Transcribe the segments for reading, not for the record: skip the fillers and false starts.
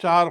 4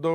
2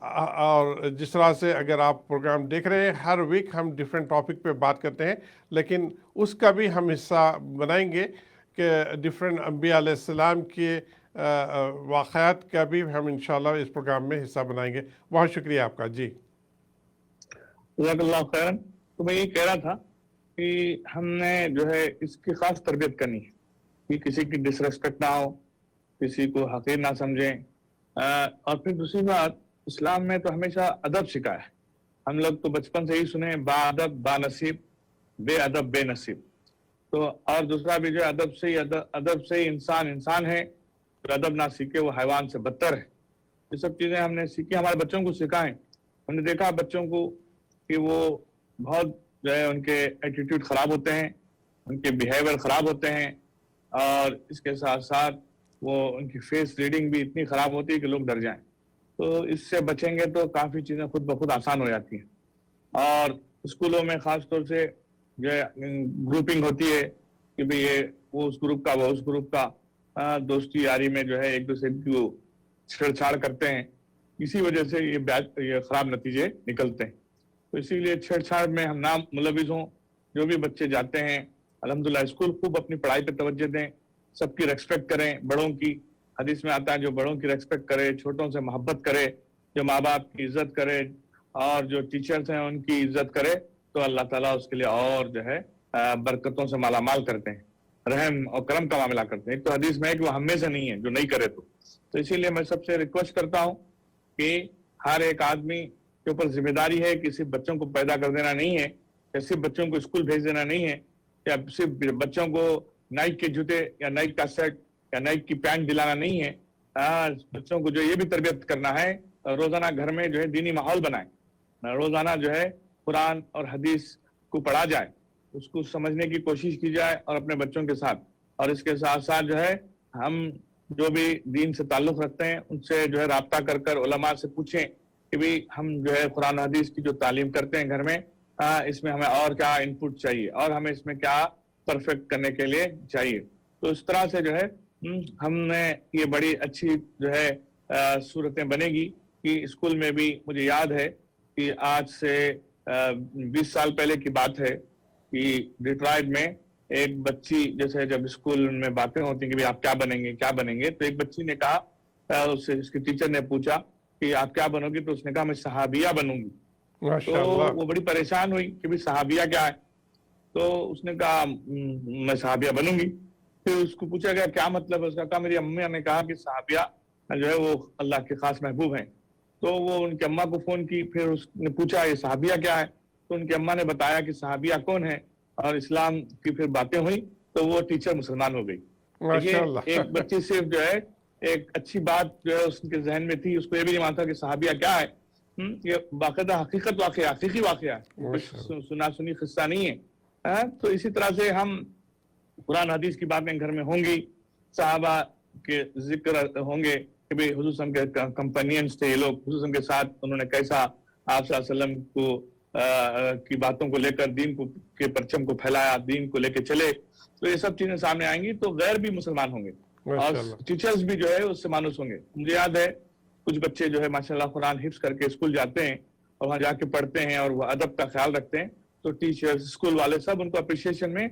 اور جس طرح سے اگر آپ پروگرام دیکھ رہے ہیں ہر ویک ہم ڈیفرنٹ ٹاپک پہ بات کرتے ہیں، لیکن اس کا بھی ہم حصہ بنائیں گے کہ ڈیفرنٹ انبیاء علیہ السلام کے واقعات کا بھی ہم انشاءاللہ اس پروگرام میں حصہ بنائیں گے۔ بہت شکریہ آپ کا۔ جی جزاک اللہ خیرن۔ تو میں یہ کہہ رہا تھا کہ ہم نے جو ہے اس کی خاص تربیت کرنی ہے کہ کسی کی ڈس ریسپیکٹ نہ ہو، کسی کو حقیر نہ سمجھیں، اور پھر دوسری بات، اسلام میں تو ہمیشہ ادب سکھایا ہے۔ ہم لوگ تو بچپن سے ہی سنے با ادب با نصیب، بے ادب بے نصیب۔ تو اور دوسرا بھی جو ادب سے ہی انسان ہے، جو ادب نہ سیکھے وہ حیوان سے بدتر ہے۔ یہ سب چیزیں ہم نے سیکھی، ہمارے بچوں کو سکھائیں۔ ہم نے دیکھا بچوں کو کہ وہ بہت جو ہے ان کے ایٹیٹیوڈ خراب ہوتے ہیں، ان کے بیہیویئر خراب ہوتے ہیں، اور اس کے ساتھ ساتھ وہ ان کی فیس ریڈنگ بھی اتنی خراب ہوتی ہے کہ لوگ ڈر جائیں۔ تو اس سے بچیں گے تو کافی چیزیں خود بخود آسان ہو جاتی ہیں۔ اور اسکولوں میں خاص طور سے جو ہے گروپنگ ہوتی ہے کہ بھئی یہ وہ اس گروپ کا، وہ اس گروپ کا، دوستی یاری میں جو ہے ایک دوسرے کو چھیڑ چھاڑ کرتے ہیں، اسی وجہ سے یہ خراب نتیجے نکلتے ہیں۔ تو اسی لیے چھیڑ چھاڑ میں ہم نہ ملوث ہوں۔ جو بھی بچے جاتے ہیں الحمدللہ اسکول، خوب اپنی پڑھائی پہ توجہ دیں، سب کی ریسپیکٹ کریں، بڑوں کی۔ حدیث میں آتا ہے جو بڑوں کی ریسپیکٹ کرے، چھوٹوں سے محبت کرے، جو ماں باپ کی عزت کرے اور جو ٹیچرز ہیں ان کی عزت کرے، تو اللہ تعالیٰ اس کے لیے اور جو ہے برکتوں سے مالا مال کرتے ہیں، رحم اور کرم کا معاملہ کرتے ہیں۔ ایک تو حدیث میں ہے کہ وہ ہم میں سے نہیں ہے جو نہیں کرے تو اسی لیے میں سب سے ریکویسٹ کرتا ہوں کہ ہر ایک آدمی کے اوپر ذمہ داری ہے کہ صرف بچوں کو پیدا کر دینا نہیں ہے، یا صرف بچوں کو اسکول بھیج دینا نہیں ہے، یا صرف بچوں کو نائک کے جوتے یا نائک کا سیٹ یا نائک کی پینٹ دلانا نہیں ہے۔ بچوں کو جو یہ بھی تربیت کرنا ہے، روزانہ گھر میں جو ہے دینی ماحول بنائیں، روزانہ جو ہے قرآن اور حدیث کو پڑھا جائے، اس کو سمجھنے کی کوشش کی جائے اور اپنے بچوں کے ساتھ، اور اس کے ساتھ ساتھ جو ہے ہم جو بھی دین سے تعلق رکھتے ہیں ان سے جو ہے رابطہ کر علماء سے پوچھیں کہ بھی ہم جو ہے قرآن حدیث کی جو تعلیم کرتے ہیں گھر میں، اس میں ہمیں اور کیا انپٹ چاہیے اور ہمیں اس میں کیا پرفیکٹ کرنے کے لیے چاہیے۔ تو اس طرح سے جو ہے ہم نے یہ بڑی اچھی جو ہے صورتیں بنے گی کہ اسکول میں بھی مجھے یاد ہے کہ آج سے 20 سال پہلے کی بات ہے کہ ڈیٹرائٹ میں ایک بچی، جیسے جب اسکول میں باتیں ہوتی ہیں کہ آپ کیا بنیں گے، تو ایک بچی نے کہا، اس کی ٹیچر نے پوچھا کہ آپ کیا بنو گی، تو اس نے کہا میں صحابیہ بنوں گی۔ تو وہ بڑی پریشان ہوئی کہ صحابیہ کیا ہے، تو اس نے کہا میں صحابیہ بنوں گی۔ پھر اس کو پوچھا گیا کیا مطلب ہے، اس کا کہا میری امی نے کہا کہ صحابیہ جو ہے وہ اللہ کے خاص محبوب ہیں۔ تو وہ ان کی اماں کو فون کی، پھر اس نے پوچھا یہ صحابیہ کیا ہے، تو ان کی اماں نے بتایا کہ صحابیہ کون ہے، اور اسلام کی پھر باتیں ہوئی تو وہ ٹیچر مسلمان ہو گئی۔ ایک بچی صرف جو ہے ایک اچھی بات جو ہے اس کے ذہن میں تھی، اس کو یہ بھی نہیں مانتا کہ صحابیہ کیا ہے، یہ باقاعدہ حقیقی واقعہ ہے، سنا سنی قصہ نہیں ہے۔ تو اسی طرح سے ہم قرآن حدیث کی باتیں گھر میں ہوں گی، صحابہ کے ذکر ہوں گے کہ بھئی حضور صلی اللہ علیہ وسلم کے کمپینینز تھے یہ لوگ، حضور صلی اللہ علیہ وسلم کے ساتھ انہوں نے کیسا آپ صلی اللہ علیہ وسلم کو کی باتوں کو لے کر دین کو کے پرچم کو پھیلایا، دین کو لے کے چلے۔ تو یہ سب چیزیں سامنے آئیں گی تو غیر بھی مسلمان ہوں گے اور ٹیچرز بھی جو ہے اس سے مانوس ہوں گے۔ مجھے یاد ہے کچھ بچے جو ہے ماشاءاللہ قرآن حفظ کر کے اسکول جاتے ہیں اور وہاں جا کے پڑھتے ہیں اور وہ ادب کا خیال رکھتے ہیں، تو ٹیچرز، اسکول والے سب ان کو اپریشیشن میں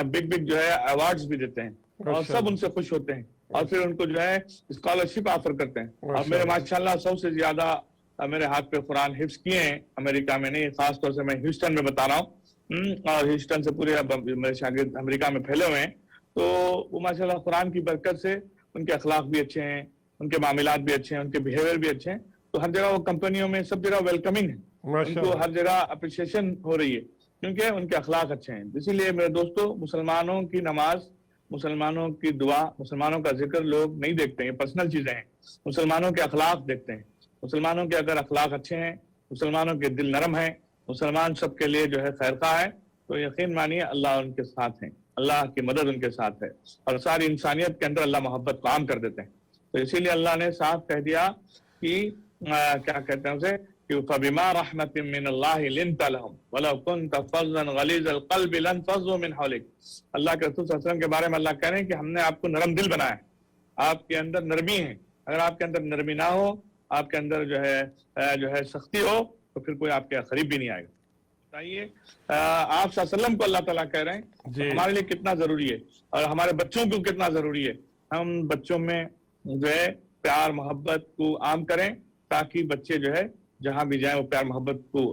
بگ جو ہے ایوارڈز بھی دیتے ہیں اور سب ان سے خوش ہوتے ہیں اور پھر ان کو جو ہے اسکالرشپ آفر کرتے ہیں۔ اور میرے ماشاءاللہ 100 سے زیادہ میرے ہاتھ پہ قرآن حفظ کیے ہیں، امریکہ میں نہیں، خاص طور سے میں ہیوسٹن میں بتا رہا ہوں، اور ہیوسٹن سے پورے میرے شاگرد امریکہ میں پھیلے ہوئے ہیں۔ تو وہ ماشاءاللہ قرآن کی برکت سے ان کے اخلاق بھی اچھے ہیں، ان کے معاملات بھی اچھے ہیں، ان کے بیہیویئر بھی اچھے ہیں، تو ہر جگہ وہ کمپنیوں میں سب جگہ ویلکمنگ ہے، ان کو ہر جگہ اپریشیشن ہو رہی ہے کیونکہ ان کے اخلاق اچھے ہیں۔ اسی لیے میرے دوستو، مسلمانوں کی نماز، مسلمانوں کی دعا، مسلمانوں کا ذکر لوگ نہیں دیکھتے ہیں، یہ پرسنل چیزیں ہیں، مسلمانوں کے اخلاق دیکھتے ہیں۔ مسلمانوں کے اگر اخلاق اچھے ہیں، مسلمانوں کے دل نرم ہیں، مسلمان سب کے لیے جو ہے خیر خواہ ہے، تو یقین مانیے اللہ ان کے ساتھ ہیں، اللہ کی مدد ان کے ساتھ ہے، اور ساری انسانیت کے اندر اللہ محبت کو عام کر دیتے ہیں۔ تو اسی لیے اللہ نے صاف کہہ دیا کہ کیا کہتے ہیں اسے کہ فَبِمَا رَحْمَةٍ مِّنَ اللَّهِ لِنْتَ لَهُمْ وَلَوْ كُنْتَ فَظًّا غَلِيظَ الْقَلْبِ لَانفَضُّوا مِنْ حَوْلِكَ۔ اللہ کے رسول صلی اللہ علیہ وسلم کے بارے میں اللہ کہہ رہے ہیں کہ ہم نے آپ کو نرم دل بنایا ہے، آپ کے اندر نرمی ہے، اگر آپ کے اندر نرمی نہ ہو آپ کے اندر جو ہے سختی ہو تو پھر کوئی آپ کے قریب بھی نہیں آئے گا. بتائیے آپ صلی اللہ علیہ وسلم کو اللہ تعالیٰ کہہ رہے ہیں جی. ہمارے لیے کتنا ضروری ہے اور ہمارے بچوں کو کتنا ضروری ہے ہم بچوں میں جو ہے پیار محبت کو عام کریں تاکہ بچے جو ہے جہاں بھی جائیں وہ پیار محبت کو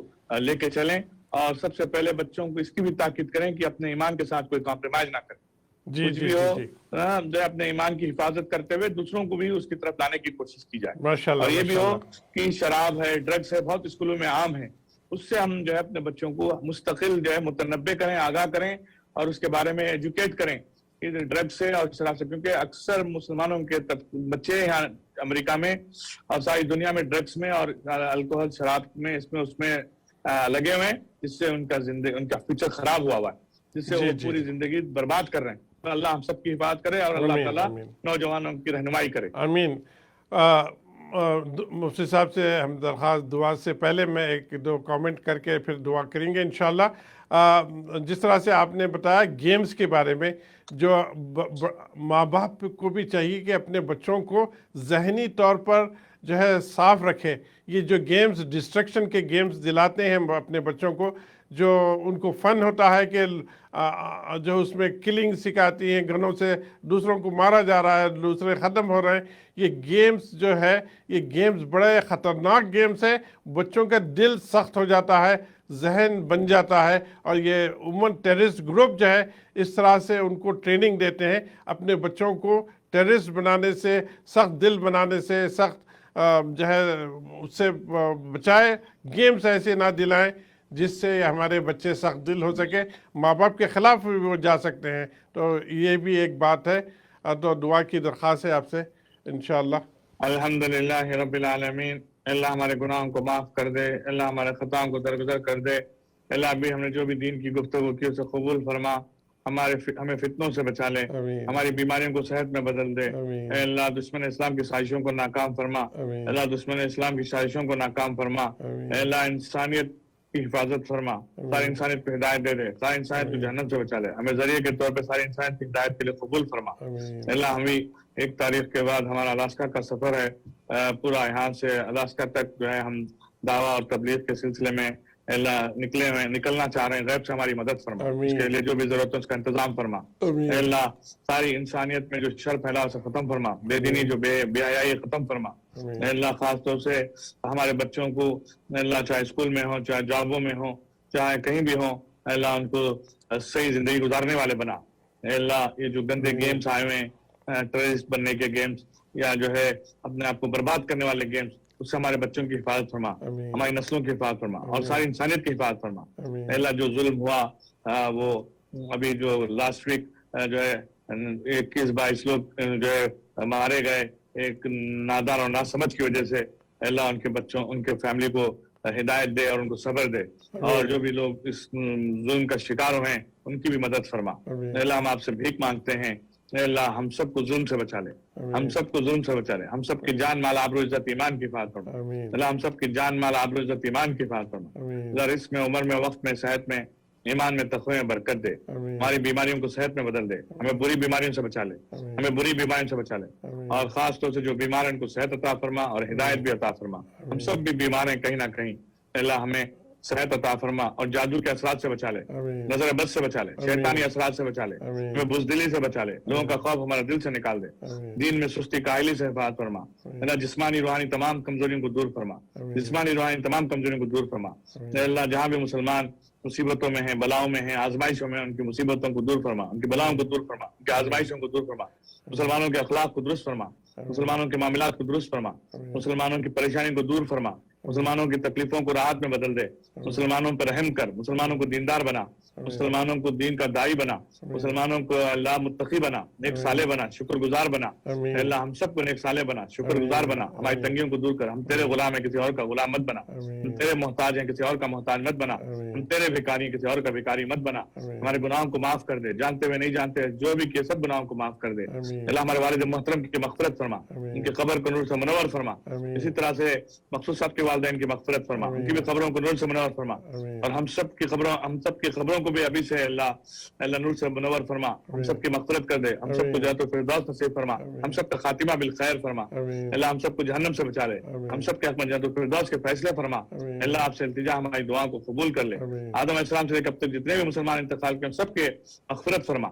لے کے چلیں. اور سب سے پہلے بچوں کو اس کی بھی تاکید کریں کہ اپنے ایمان کے ساتھ کوئی کمپرومائز نہ کریں. جی کچھ جی بھی جی ہو جی جو ہے اپنے ایمان کی حفاظت کرتے ہوئے دوسروں کو بھی اس کی طرف لانے کی کوشش کی جائے. ماشاءاللہ اور یہ بھی ہو ماشاءاللہ. کہ شراب ہے ڈرگس ہے بہت اسکولوں میں عام ہے اس سے ہم جو ہے اپنے بچوں کو مستقل جو ہے متنبع کریں آگاہ کریں اور اس کے بارے میں ایجوکیٹ کریں کہ ڈرگس سے اور شراب سے. کیونکہ اکثر مسلمانوں کے بچے یہاں امریکہ میں اور ساری دنیا میں ڈرگس میں اور الکوہل شراب میں اس میں لگے ہوئے ہیں جس سے ان کا فیوچر خراب ہوا ہے جس سے وہ پوری زندگی برباد کر رہے ہیں. اللہ ہم سب کی حفاظت کرے اور اللہ تعالیٰ نوجوانوں کی رہنمائی کرے. آمین. مفتی صاحب سے ہم درخواست دعا سے پہلے میں ایک دو کامنٹ کر کے پھر دعا کریں گے انشاءاللہ. جس طرح سے آپ نے بتایا گیمز کے بارے میں جو ماں باپ کو بھی چاہیے کہ اپنے بچوں کو ذہنی طور پر جو ہے صاف رکھے. یہ جو گیمز ڈسٹریکشن کے گیمز دلاتے ہیں اپنے بچوں کو جو ان کو فن ہوتا ہے کہ جو اس میں کلنگ سکھاتی ہیں گنوں سے دوسروں کو مارا جا رہا ہے دوسرے ختم ہو رہے ہیں. یہ گیمز جو ہے یہ گیمز بڑے خطرناک گیمز ہیں. بچوں کا دل سخت ہو جاتا ہے ذہن بن جاتا ہے اور یہ عموماً ٹیررسٹ گروپ جو ہے اس طرح سے ان کو ٹریننگ دیتے ہیں اپنے بچوں کو ٹیررسٹ بنانے سے سخت دل بنانے سے سخت جو ہے اس سے بچائے. گیمز ایسے نہ دلائیں جس سے ہمارے بچے سخت دل ہو سکے ماں باپ کے خلاف بھی وہ جا سکتے ہیں. تو یہ بھی ایک بات ہے. تو دعا کی درخواست ہے آپ سے انشاءاللہ. الحمدللہ رب العالمین. اللہ ہمارے گناہوں کو معاف کر دے. اللہ ہمارے خطاؤں کو درگزر کر دے. اللہ بھی ہم نے جو بھی دین کی گفتگو کی اسے قبول فرما. ہمیں فتنوں سے بچا لے. ہماری بیماریوں کو صحت میں بدل دے. اے اللہ دشمن اسلام کی سازشوں کو ناکام فرما. اللہ دشمن اسلام کی سازشوں کو ناکام فرما. اے اللہ انسانیت کی حفاظت فرما. ساری انسانیت کو ہدایت دے دے. ساری انسانیت کو جہنم سے بچا لے. ہمیں ذریعے کے طور پہ ساری انسانیت کی ہدایت کے لیے قبول فرما. اللہ ہمیں 1 تاریخ کے بعد ہمارا الاسکا کا سفر ہے پورا یہاں سے الاسکا تک جو ہے ہم دعویٰ اور تبلیغ کے سلسلے میں اللہ نکلنا چاہ رہے ہیں. غیب سے ہماری مدد فرما. اس کے لیے جو بھی ضرورت ہے اس کا انتظام فرما. اے اللہ ساری انسانیت میں جو شر پھیلا اسے ختم فرما. بے دینی جو بے حیائی ختم فرما. اے اللہ خاص طور سے ہمارے بچوں کو اللہ چاہے اسکول میں ہوں چاہے جابوں میں ہوں چاہے کہیں بھی ہوں اللہ ان کو صحیح زندگی گزارنے والے بنا. اے اللہ یہ جو گندے گیمز آئے ہوئے ہیں ٹیررسٹ بننے کے گیمز یا جو ہے اپنے آپ کو برباد کرنے والے گیمز اس سے ہمارے بچوں کی حفاظت فرما. ہماری نسلوں کی حفاظت فرما اور ساری انسانیت کی حفاظت فرما. اے اللہ جو ظلم ہوا وہ ابھی جو لاسٹ ویک جو ہے 21-22 لوگ جو ہے مارے گئے ایک نادان اور ناسمجھ کی وجہ سے. اللہ ان کے بچوں ان کے فیملی کو ہدایت دے اور ان کو صبر دے. اور جو بھی لوگ اس ظلم کا شکار ہوئے ہیں ان کی بھی مدد فرما. اللہ ہم آپ سے بھیک مانگتے ہیں. اے اللہ ہم سب کو ظلم سے بچا لے. ہم سب کو ظلم سے بچا لے. ہم سب کی جان مال آبرو عزت ایمان کی حفاظت فرما. اللہ ہم سب کی جان مال آبرو عزت ایمان کی حفاظت فرما. اللہ رزق میں عمر میں وقت میں صحت میں ایمان میں تقوی میں برکت دے. ہماری بیماریوں کو صحت میں بدل دے. ہمیں بری بیماریوں سے بچا لے. ہمیں بری بیماریوں سے بچا لے. اور خاص طور سے جو بیمار ہیں ان کو صحت عطا فرما اور ہدایت بھی عطا فرما. ہم سب بھی بیمار ہیں کہیں نہ کہیں. اللہ ہمیں صحت عطا فرما اور جادو کے اثرات سے بچا لے. نظر بد سے بچا لے. شیطانی اثرات سے بچا لے. ہمیں بزدلی سے بچا لے. لوگوں کا خوف ہمارے دل سے نکال دے. دین میں سستی کاہلی سے حفاظت فرما. اللہ جسمانی روحانی تمام کمزوریوں کو دور فرما. جسمانی روحانی تمام کمزوریوں کو دور فرما. اللہ جہاں بھی مسلمان مصیبتوں میں ہیں بلاؤں میں ہیں آزمائشوں میں ان کی مصیبتوں کو دور فرما. ان کی بلاؤں کو دور فرما. ان کی آزمائشوں کو دور فرما. مسلمانوں کے اخلاق کو درست فرما. مسلمانوں کے معاملات کو درست فرما. مسلمانوں کی پریشانی کو دور فرما. مسلمانوں کی تکلیفوں کو راحت میں بدل دے. مسلمانوں پر رحم کر. مسلمانوں کو دیندار بنا. مسلمانوں کو دین کا داعی بنا. مسلمانوں کو اللہ متقی بنا. نیک صالح بنا. شکر گزار بنا. اللہ ہم سب کو نیک صالح بنا. شکر گزار بنا. ہماری تنگیوں کو دور کر. ہم تیرے غلام ہیں کسی اور کا غلام مت بنا. ہم تیرے محتاج ہیں کسی اور کا محتاج مت بنا. ہم تیرے بھکاری کسی اور کا بھکاری مت بنا. ہمارے گناہوں کو معاف کر دے. جانتے ہوئے نہیں جانتے جو بھی کیے سب گناہوں کو معاف کر دے. اللہ ہمارے والد محترم کی مغفرت فرما. ان کی قبر کو نور سے منور فرما. اسی طرح سے مقصود صاحب کے والدین کی مغفرت فرما, ان کی بھی قبروں کو نور سے منور فرما, اور ہم سب کی قبروں کو بھی ابھی سے اللہ نور سے منور فرما, ہم سب کی مغفرت کر دے, ہم سب کو جنت الفردوس نصیب فرما, ہم سب کا خاتمہ بالخیر فرما, اللہ ہم سب کو جہنم سے بچا لے, ہم سب کے حق میں جنت الفردوس کے فیصلے فرما, اللہ آپ سے التجا ہماری دعا کو قبول کر لے, آدم علیہ السلام سے لے کر اب تک جتنے بھی مسلمان انتقال کے سب کے مغفرت فرما,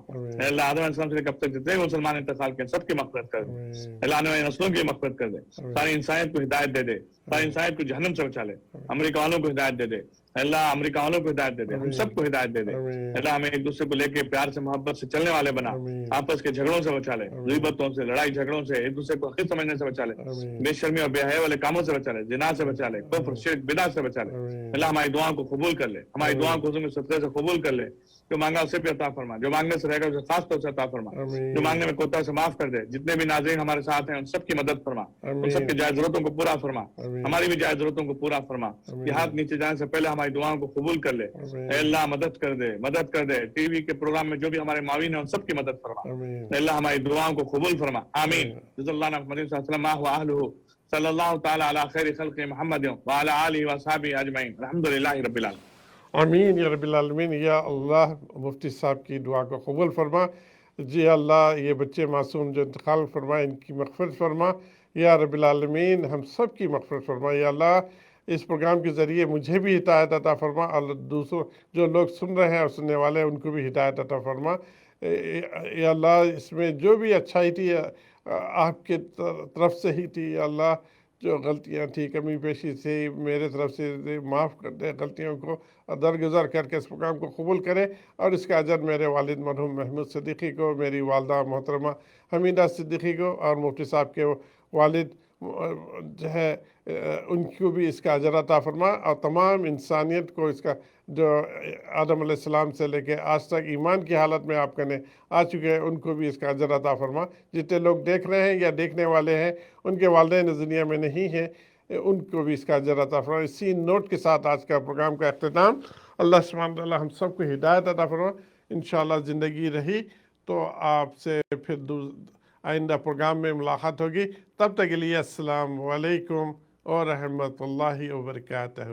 اللہ آدم علیہ السلام سے لے کر اب تک جتنے بھی مسلمان انتقال کے سب کی مغفرت کر دے, اللہ آنے والی نسلوں کی مغفرت کر دے, ساری انسانیت کو ہدایت دے دے, ساری انسانیت کو جہنم سے بچا لے, امریکہ والوں کو ہدایت دے دے, اللہ امریکہ والوں کو ہدایت دے دے, ہم سب کو ہدایت دے دے, اللہ ہمیں ایک دوسرے کو لے کے پیار سے محبت سے چلنے والے بنا, آپس کے جھگڑوں سے بچا لے, غیبتوں سے, لڑائی جھگڑوں سے, ایک دوسرے کو حقیق سمجھنے سے بچا لے, بے شرمی اور بے حیا والے کاموں سے بچا لے, زنا سے بچا لے, کفر شرک بدعت سے بچا لے, اللہ ہماری دعاؤں کو قبول کر لے, ہماری دعاؤں کو حضور کے صدقے سے قبول کر لے, جو مانگا اسے بھی عطا فرما, جو مانگنے سے رہ گا اسے خاص طور سے عطا فرما, جو مانگنے میں کوتا سے معاف کر دے, جتنے بھی ناظرین ہمارے ساتھ ہیں ان سب کی مدد فرما, ان سب کی جائز ضرورتوں کو پورا فرما, ہماری بھی جائز ضرورتوں کو پورا فرما, یہ ہاتھ نیچے جانے سے پہلے ہماری دعاؤں کو قبول کر لے, اے اللہ مدد کر دے, ٹی وی کے پروگرام میں جو بھی ہمارے معاون ہیں ان سب کی مدد فرما, اے اللہ ہماری دعاؤں کو قبول فرما, آمین. جزا اللہ محمد صلی اللہ علیہ وسلم واہلہ صلی اللہ تعالی علی خیر خلق محمد وعلی آلہ وصحبہ اجمعین, الحمدللہ رب العالمین. آمین یا رب العالمین. یا اللہ مفتی صاحب کی دعا کو قبول فرما, جی اللہ یہ بچے معصوم جو انتقال فرما ان کی مغفرت فرما, یا رب العالمین ہم سب کی مغفرت فرما, یا اللہ اس پروگرام کے ذریعے مجھے بھی ہدایت عطا فرما, اور دوسروں جو لوگ سن رہے ہیں اور سننے والے ہیں ان کو بھی ہدایت عطا فرما, یا اللہ اس میں جو بھی اچھائی تھی آپ کے طرف سے ہی تھی, یا اللہ جو غلطیاں تھی, کمی پیشی تھی, میرے طرف سے معاف کر دے, غلطیوں کو درگزر کر کے اس پروگرام کو قبول کرے, اور اس کا اجر میرے والد مرحوم محمود صدیقی کو, میری والدہ محترمہ حمیدہ صدیقی کو, اور مفتی صاحب کے والد جو ہے ان کو بھی اس کا اجر عطا فرما, اور تمام انسانیت کو اس کا جو آدم علیہ السلام سے لے کے آج تک ایمان کی حالت میں آپ کنے آ چکے ہیں ان کو بھی اس کا اجر عطا فرما. جتنے لوگ دیکھ رہے ہیں یا دیکھنے والے ہیں ان کے والدین اس دنیا میں نہیں ہیں, ان کو بھی اس کا اجر عطا فرما. اسی نوٹ کے ساتھ آج کا پروگرام کا اختتام. اللہ سبحانہ وتعالی ہم سب کو ہدایت عطا فرما. انشاءاللہ زندگی رہی تو آپ سے پھر آئندہ پروگرام میں ملاقات ہوگی. تب تک کے لیے السلام علیکم ورحمۃ اللہ وبرکاتہ.